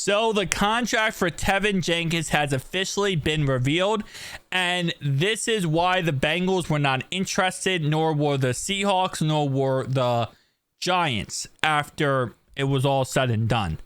So the contract for Tevin Jenkins has officially been revealed, and this is why the Bengals were not interested, nor were the Seahawks, nor were the Giants after it was all said and done.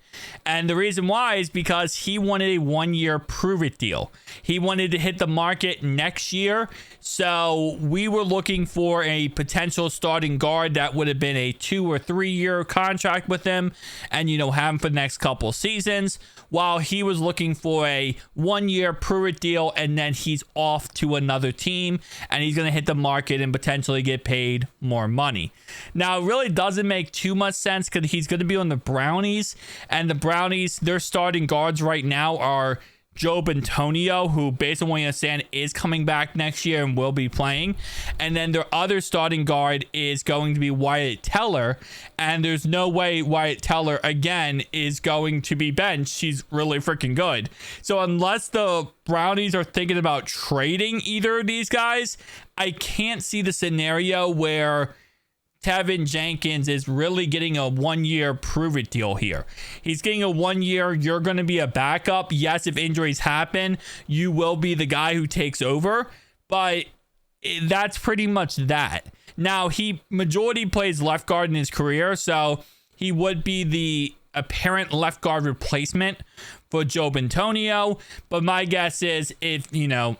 And the reason why is because he wanted a 1-year prove-it deal. He wanted to hit the market next year. So we were looking for a potential starting guard that would have been a 2 or 3 year contract with him and, have him for the next couple seasons, while he was looking for a 1-year prove-it deal, and then he's off to another team and he's going to hit the market and potentially get paid more money. Now, it really doesn't make too much sense because he's going to be on the Brownies, and the Brownies, their starting guards right now are Joe Antonio, who, based on what I understand, is coming back next year and will be playing. And then their other starting guard is going to be Wyatt Teller. And there's no way Wyatt Teller, again, is going to be benched. He's really freaking good. So unless the Brownies are thinking about trading either of these guys, I can't see the scenario where Tevin Jenkins is really getting a 1-year prove-it deal here. He's getting a 1 year. You're going to be a backup. Yes, if injuries happen, you will be the guy who takes over. But that's pretty much that. Now, he majority plays left guard in his career, so he would be the apparent left guard replacement for Joe Antonio. But my guess is if,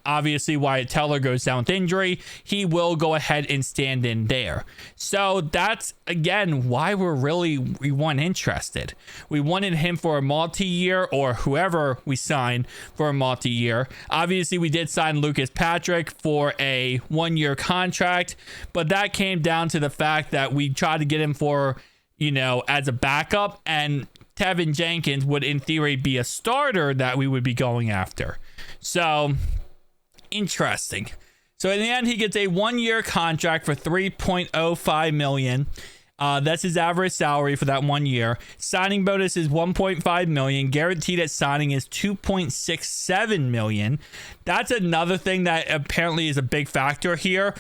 obviously Wyatt Teller goes down with injury, he will go ahead and stand in there. So that's, again, why we weren't interested. We wanted him for a multi-year, or whoever we signed for a multi-year. Obviously, we did sign Lucas Patrick for a 1-year contract, but that came down to the fact that we tried to get him for, as a backup, and Tevin Jenkins would, in theory, be a starter that we would be going after. So, interesting. So, in the end, he gets a 1-year contract for $3.05 million. That's his average salary for that 1 year. Signing bonus is $1.5 million. Guaranteed at signing is $2.67 million. That's another thing that apparently is a big factor here.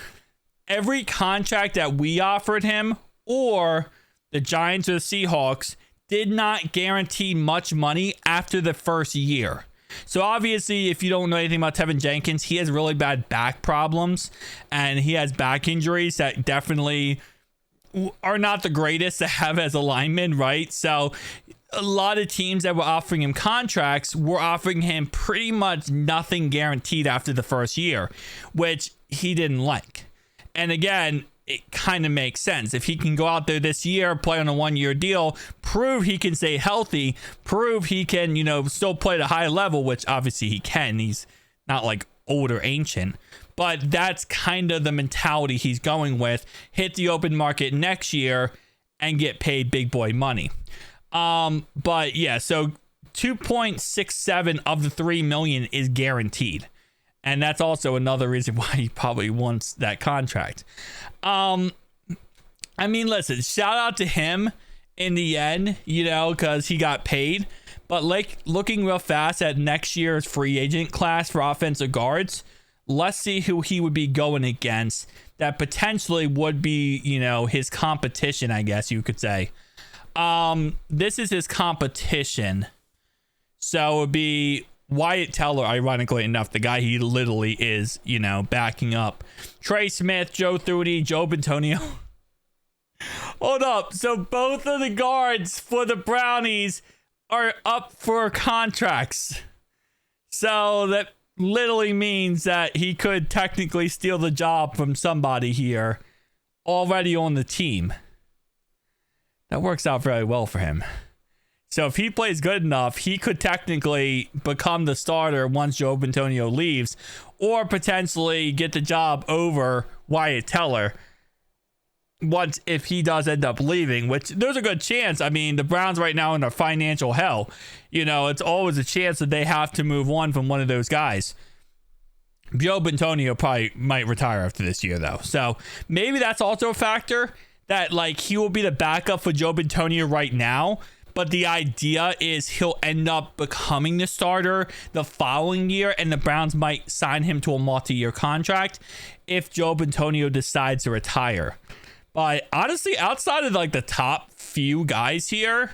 Every contract that we offered him, or the Giants or the Seahawks, did not guarantee much money after the first year. So obviously, if you don't know anything about Tevin Jenkins, he has really bad back problems, and he has back injuries that definitely are not the greatest to have as a lineman, right? So a lot of teams that were offering him contracts were offering him pretty much nothing guaranteed after the first year, which he didn't like. And again, it kind of makes sense. If he can go out there this year, play on a 1-year deal, prove he can stay healthy, prove he can, still play at a high level, which obviously he can. He's not like old or ancient, but that's kind of the mentality he's going with. Hit the open market next year and get paid big boy money. But yeah, so 2.67 of the $3 million is guaranteed. And that's also another reason why he probably wants that contract. Listen, shout out to him in the end, because he got paid. But looking real fast at next year's free agent class for offensive guards, let's see who he would be going against that potentially would be, his competition, I guess you could say. This is his competition. So it would be Wyatt Teller, ironically enough, the guy he literally is, backing up. Trey Smith, Joe Thuney, Joe Antonio. Hold up. So both of the guards for the Brownies are up for contracts. So that literally means that he could technically steal the job from somebody here already on the team. That works out very well for him. So if he plays good enough, he could technically become the starter once Joe Antonio leaves, or potentially get the job over Wyatt Teller if he does end up leaving, which there's a good chance. The Browns right now in a financial hell. It's always a chance that they have to move on from one of those guys. Joe Antonio probably might retire after this year, though. So maybe that's also a factor that, he will be the backup for Joe Antonio right now. But the idea is he'll end up becoming the starter the following year, and the Browns might sign him to a multi-year contract if Joe Antonio decides to retire. But honestly, outside of the top few guys here,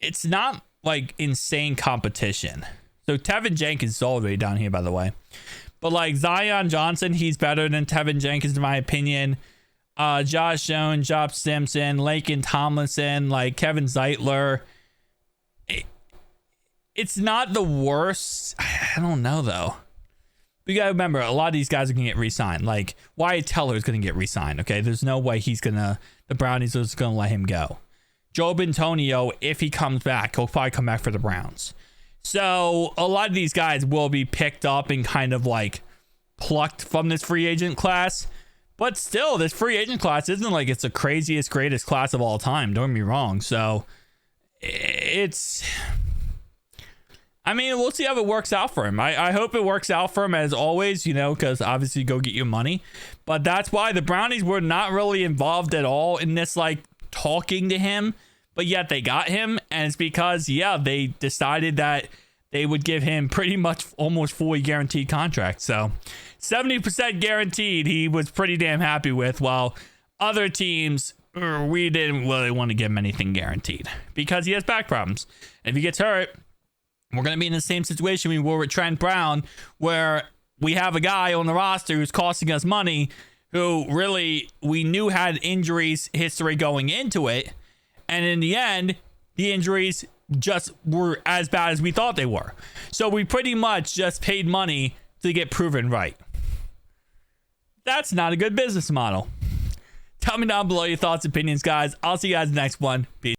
it's not like insane competition. So Tevin Jenkins is all the way down here, by the way. But like Zion Johnson, he's better than Tevin Jenkins in my opinion. Josh Jones, Josh Simpson, Laken Tomlinson, like Kevin Zeitler. It's not the worst. I don't know though. You gotta remember, a lot of these guys are gonna get re-signed. Like Wyatt Teller is gonna get re-signed. Okay, there's no way the Brownies are just gonna let him go. Joe Antonio, if he comes back, he'll probably come back for the Browns. So a lot of these guys will be picked up and kind of like plucked from this free agent class. But still, this free agent class isn't like it's the craziest, greatest class of all time. Don't get me wrong. So I mean, we'll see how it works out for him. I hope it works out for him as always, because obviously go get your money. But that's why the Brownies were not really involved at all in this, like, talking to him. But yet they got him. And it's because, they decided that they would give him pretty much almost fully guaranteed contract. So 70% guaranteed he was pretty damn happy with, while other teams, we didn't really want to give him anything guaranteed because he has back problems. And if he gets hurt, we're going to be in the same situation we were with Trent Brown, where we have a guy on the roster who's costing us money, who really we knew had injuries history going into it. And in the end, the injuries just were as bad as we thought they were. So we pretty much just paid money to get proven right. That's not a good business model. Tell me down below your thoughts, opinions, guys. I'll see you guys in the next one. Peace.